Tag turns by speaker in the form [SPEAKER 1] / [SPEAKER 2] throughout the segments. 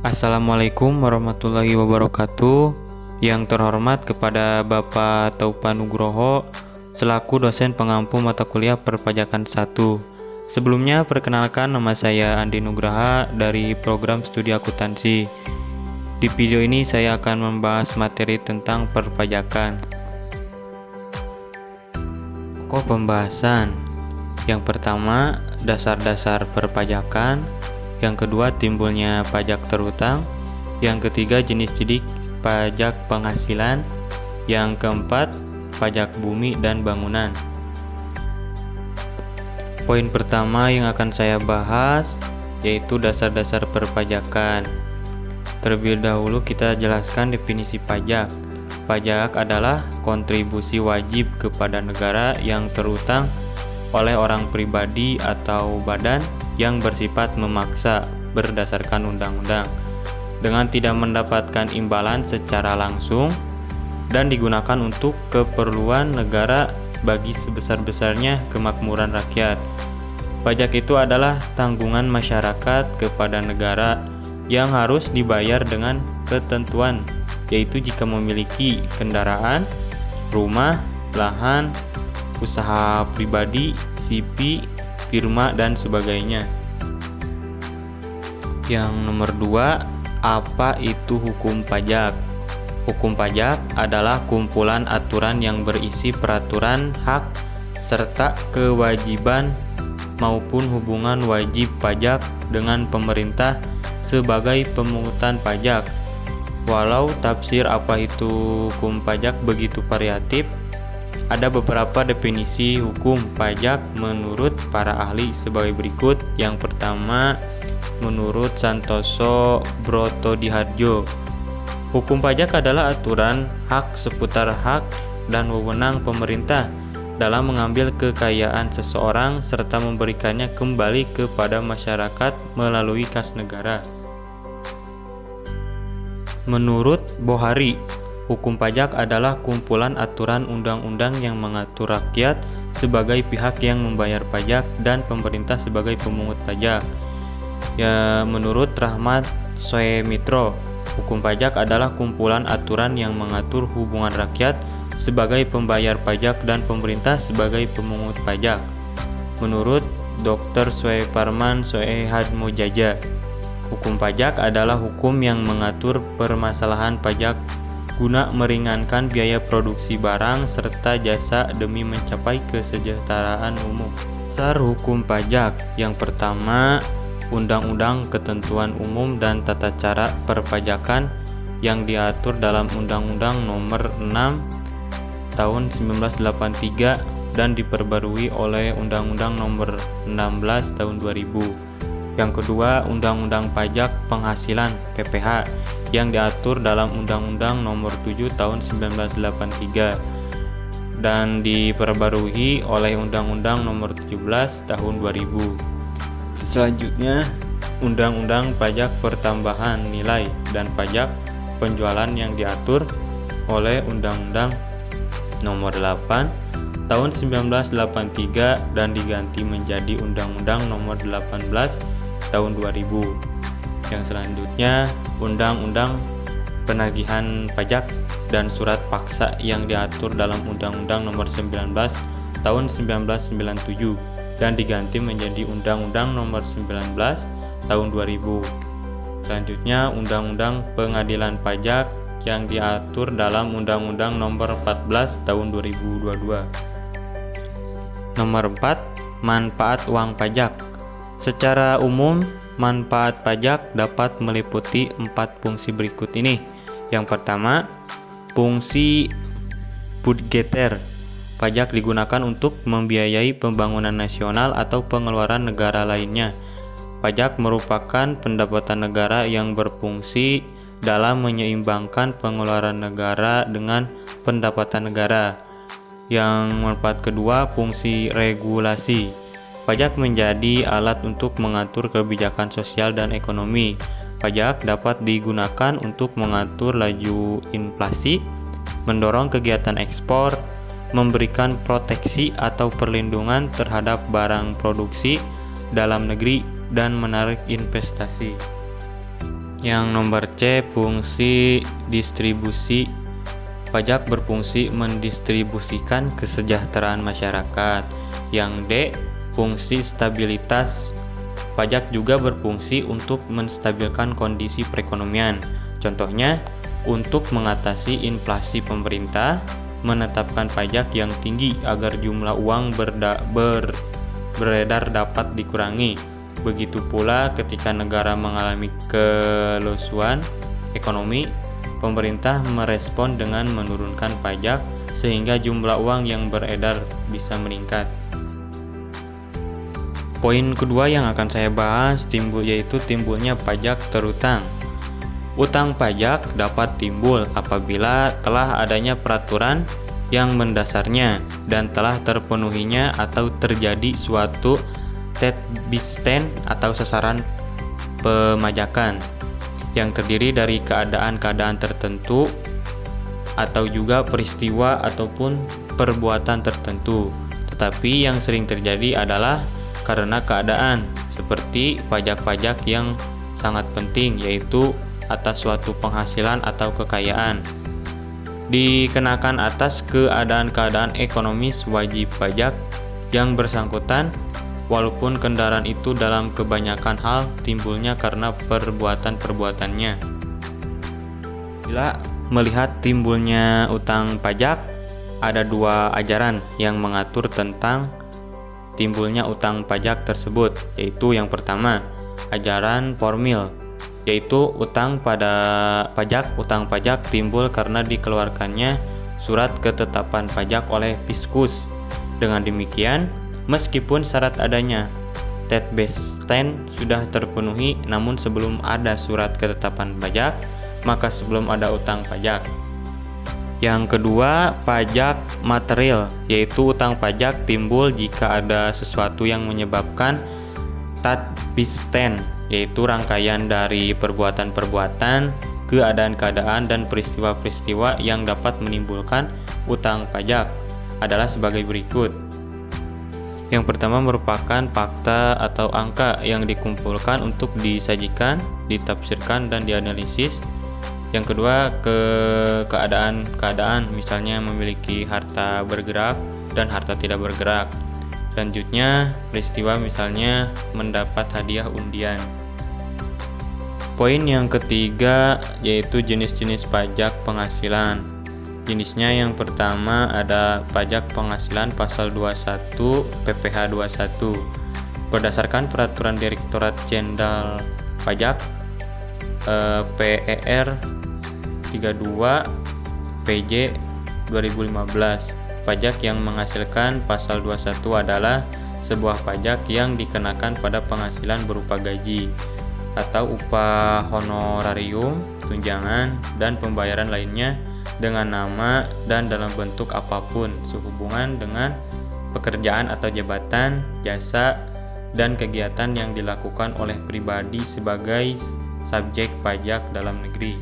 [SPEAKER 1] Assalamualaikum warahmatullahi wabarakatuh. Yang terhormat kepada Bapak Taupan Nugroho selaku dosen pengampu mata kuliah Perpajakan 1. Sebelumnya perkenalkan, nama saya Andi Nugraha dari program studi akuntansi. Di video ini saya akan membahas materi tentang perpajakan. Pokok pembahasan. Yang pertama, dasar-dasar perpajakan. Yang kedua, timbulnya pajak terutang. Yang ketiga, jenis-jenis pajak penghasilan. Yang keempat, pajak bumi dan bangunan. Poin pertama yang akan saya bahas yaitu dasar-dasar perpajakan. Terlebih dahulu kita jelaskan definisi pajak. Pajak adalah kontribusi wajib kepada negara yang terutang oleh orang pribadi atau badan yang bersifat memaksa berdasarkan undang-undang dengan tidak mendapatkan imbalan secara langsung dan digunakan untuk keperluan negara bagi sebesar-besarnya kemakmuran rakyat. Pajak itu adalah tanggungan masyarakat kepada negara yang harus dibayar dengan ketentuan, yaitu jika memiliki kendaraan, rumah, lahan, usaha pribadi, CV, firma, dan sebagainya. Yang nomor 2, apa itu hukum pajak? Hukum pajak adalah kumpulan aturan yang berisi peraturan hak serta kewajiban maupun hubungan wajib pajak dengan pemerintah sebagai pemungutan pajak. Walau tafsir apa itu hukum pajak begitu variatif, ada beberapa definisi hukum pajak menurut para ahli sebagai berikut. Yang pertama, menurut Santoso Brotodihardjo, hukum pajak adalah aturan hak seputar hak dan wewenang pemerintah dalam mengambil kekayaan seseorang serta memberikannya kembali kepada masyarakat melalui kas negara. Menurut Bohari, hukum pajak adalah kumpulan aturan undang-undang yang mengatur rakyat sebagai pihak yang membayar pajak dan pemerintah sebagai pemungut pajak. Ya, menurut Rahmat Soemitro, hukum pajak adalah kumpulan aturan yang mengatur hubungan rakyat sebagai pembayar pajak dan pemerintah sebagai pemungut pajak. Menurut Dr. Soeparman Soehadmojaja, hukum pajak adalah hukum yang mengatur permasalahan pajak guna meringankan biaya produksi barang serta jasa demi mencapai kesejahteraan umum. Dasar hukum pajak. Yang pertama, Undang-Undang Ketentuan Umum dan Tata Cara Perpajakan yang diatur dalam Undang-Undang Nomor 6 Tahun 1983 dan diperbarui oleh Undang-Undang Nomor 16 Tahun 2000. Yang kedua, Undang-Undang Pajak Penghasilan (PPH) yang diatur dalam Undang-Undang Nomor 7 Tahun 1983 dan diperbarui oleh Undang-Undang Nomor 17 Tahun 2000. Selanjutnya, Undang-Undang Pajak Pertambahan Nilai dan Pajak Penjualan yang diatur oleh Undang-Undang Nomor 8 Tahun 1983 dan diganti menjadi Undang-Undang Nomor 18 Tahun 2000. Yang selanjutnya, Undang-Undang Penagihan Pajak dan Surat Paksa yang diatur dalam Undang-Undang Nomor 19 Tahun 1997 dan diganti menjadi Undang-Undang Nomor 19 Tahun 2000. Selanjutnya, Undang-Undang Pengadilan Pajak yang diatur dalam Undang-Undang Nomor 14 Tahun 2022. Nomor 4, manfaat uang pajak. Secara umum, manfaat pajak dapat meliputi 4 fungsi berikut ini. Yang pertama, fungsi budgeter. Pajak digunakan untuk membiayai pembangunan nasional atau pengeluaran negara lainnya. Pajak merupakan pendapatan negara yang berfungsi dalam menyeimbangkan pengeluaran negara dengan pendapatan negara. Yang manfaat kedua, fungsi regulasi. Pajak menjadi alat untuk mengatur kebijakan sosial dan ekonomi. Pajak dapat digunakan untuk mengatur laju inflasi, mendorong kegiatan ekspor, memberikan proteksi atau perlindungan terhadap barang produksi dalam negeri, dan menarik investasi. Yang nomor C, fungsi distribusi. Pajak berfungsi mendistribusikan kesejahteraan masyarakat. Yang D, fungsi stabilitas. Pajak juga berfungsi untuk menstabilkan kondisi perekonomian. Contohnya, untuk mengatasi inflasi pemerintah menetapkan pajak yang tinggi agar jumlah uang beredar dapat dikurangi. Begitu pula ketika negara mengalami kelusuan ekonomi, pemerintah merespon dengan menurunkan pajak sehingga jumlah uang yang beredar bisa meningkat. Poin kedua yang akan saya bahas yaitu timbulnya pajak terutang. Utang pajak dapat timbul apabila telah adanya peraturan yang mendasarnya dan telah terpenuhinya atau terjadi suatu tatbistan atau sasaran pemajakan yang terdiri dari keadaan-keadaan tertentu atau juga peristiwa ataupun perbuatan tertentu. Tetapi yang sering terjadi adalah karena keadaan, seperti pajak-pajak yang sangat penting, yaitu atas suatu penghasilan atau kekayaan. Dikenakan atas keadaan-keadaan ekonomis wajib pajak yang bersangkutan, walaupun kendaraan itu dalam kebanyakan hal timbulnya karena perbuatan-perbuatannya. Bila melihat timbulnya utang pajak, ada dua ajaran yang mengatur tentang timbulnya utang pajak tersebut, yaitu yang pertama, ajaran formil, yaitu utang pajak timbul karena dikeluarkannya surat ketetapan pajak oleh Fiskus. Dengan demikian, meskipun syarat adanya tatbistan sudah terpenuhi, namun sebelum ada surat ketetapan pajak, maka sebelum ada utang pajak. Yang kedua, pajak material, yaitu utang pajak timbul jika ada sesuatu yang menyebabkan tatbistan, yaitu rangkaian dari perbuatan-perbuatan, keadaan-keadaan, dan peristiwa-peristiwa yang dapat menimbulkan utang pajak adalah sebagai berikut. Yang pertama merupakan fakta atau angka yang dikumpulkan untuk disajikan, ditafsirkan, dan dianalisis. Yang kedua, keadaan-keadaan, misalnya memiliki harta bergerak dan harta tidak bergerak. Selanjutnya, peristiwa misalnya mendapat hadiah undian. Poin yang ketiga yaitu jenis-jenis pajak penghasilan. Jenisnya yang pertama ada pajak penghasilan pasal 21 PPh 21. Berdasarkan peraturan Direktorat Jenderal Pajak PER 32 PJ 2015, pajak yang menghasilkan pasal 21 adalah sebuah pajak yang dikenakan pada penghasilan berupa gaji atau upah honorarium, tunjangan, dan pembayaran lainnya dengan nama dan dalam bentuk apapun sehubungan dengan pekerjaan atau jabatan, jasa, dan kegiatan yang dilakukan oleh pribadi sebagai subjek pajak dalam negeri.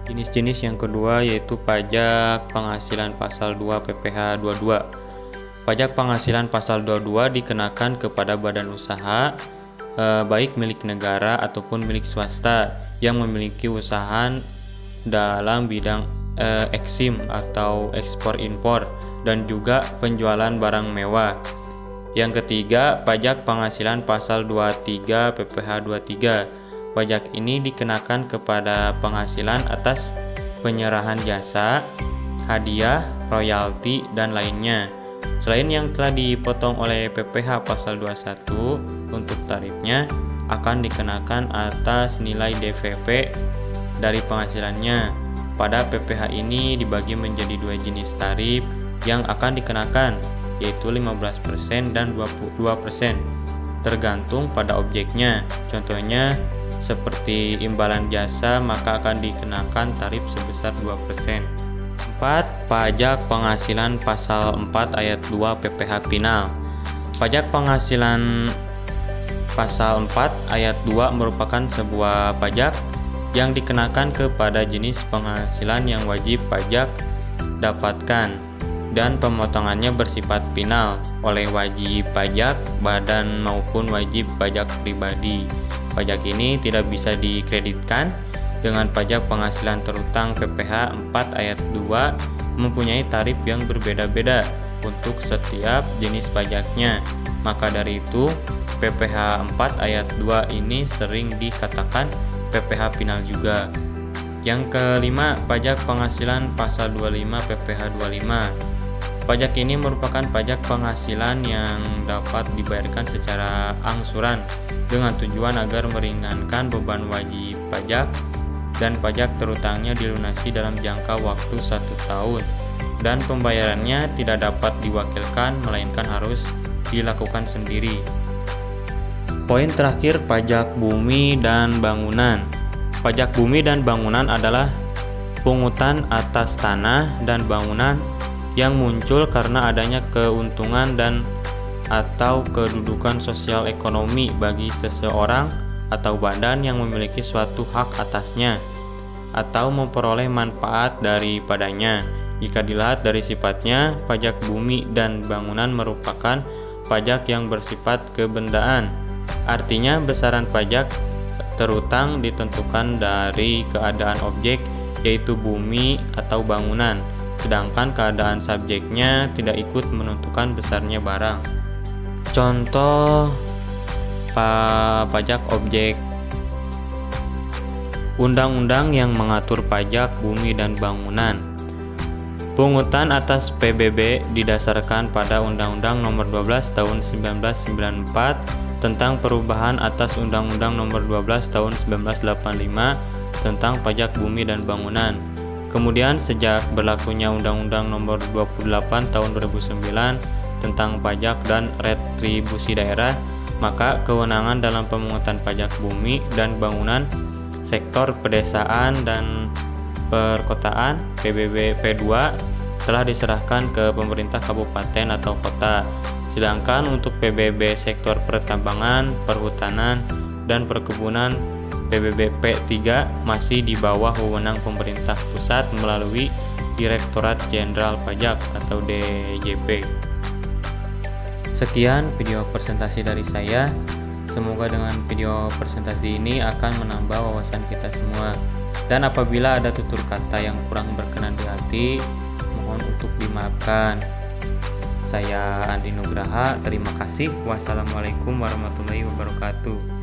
[SPEAKER 1] Jenis-jenis yang kedua yaitu pajak penghasilan pasal 2 PPh 22. Pajak penghasilan pasal 22 dikenakan kepada badan usaha baik milik negara ataupun milik swasta yang memiliki usaha dalam bidang eksim atau ekspor impor dan juga penjualan barang mewah. Yang ketiga, pajak penghasilan pasal 23 PPh 23. Pajak ini dikenakan kepada penghasilan atas penyerahan jasa, hadiah, royalti, dan lainnya. Selain yang telah dipotong oleh PPh pasal 21, untuk tarifnya akan dikenakan atas nilai DVP dari penghasilannya. Pada PPh ini dibagi menjadi dua jenis tarif yang akan dikenakan, yaitu 15% dan 22%, tergantung pada objeknya. Contohnya, seperti imbalan jasa maka akan dikenakan tarif sebesar 2%. 4. Pajak penghasilan pasal 4 ayat 2 PPh Pinal. Pajak penghasilan pasal 4 ayat 2 merupakan sebuah pajak yang dikenakan kepada jenis penghasilan yang wajib pajak dapatkan dan pemotongannya bersifat pinal oleh wajib pajak badan maupun wajib pajak pribadi. Pajak ini tidak bisa dikreditkan dengan pajak penghasilan terutang PPh 4 ayat 2 mempunyai tarif yang berbeda-beda untuk setiap jenis pajaknya. Maka dari itu, PPh 4 ayat 2 ini sering dikatakan PPh final juga. Yang kelima, pajak penghasilan pasal 25 PPh 25. Pajak ini merupakan pajak penghasilan yang dapat dibayarkan secara angsuran dengan tujuan agar meringankan beban wajib pajak dan pajak terutangnya dilunasi dalam jangka waktu 1 tahun dan pembayarannya tidak dapat diwakilkan melainkan harus dilakukan sendiri. Poin terakhir, pajak bumi dan bangunan. Pajak bumi dan bangunan adalah pungutan atas tanah dan bangunan yang muncul karena adanya keuntungan dan atau kedudukan sosial ekonomi bagi seseorang atau badan yang memiliki suatu hak atasnya atau memperoleh manfaat daripadanya. Jika dilihat dari sifatnya, pajak bumi dan bangunan merupakan pajak yang bersifat kebendaan. Artinya besaran pajak terutang ditentukan dari keadaan objek, yaitu bumi atau bangunan, sedangkan keadaan subjeknya tidak ikut menentukan besarnya barang. Contoh pajak objek. Undang-undang yang mengatur pajak bumi dan bangunan. Pungutan atas PBB didasarkan pada Undang-Undang Nomor 12 Tahun 1994 tentang perubahan atas Undang-Undang Nomor 12 Tahun 1985 tentang pajak bumi dan bangunan. Kemudian sejak berlakunya Undang-Undang Nomor 28 Tahun 2009 tentang pajak dan retribusi daerah, maka kewenangan dalam pemungutan pajak bumi dan bangunan sektor pedesaan dan perkotaan PBB P2 telah diserahkan ke pemerintah kabupaten atau kota. Sedangkan untuk PBB sektor pertambangan, perhutanan, dan perkebunan PBB P3 masih di bawah wewenang pemerintah pusat melalui Direktorat Jenderal Pajak atau DJP. Sekian video presentasi dari saya. Semoga dengan video presentasi ini akan menambah wawasan kita semua. Dan apabila ada tutur kata yang kurang berkenan di hati, mohon untuk dimaafkan. Saya Andi Nugraha, terima kasih. Wassalamualaikum warahmatullahi wabarakatuh.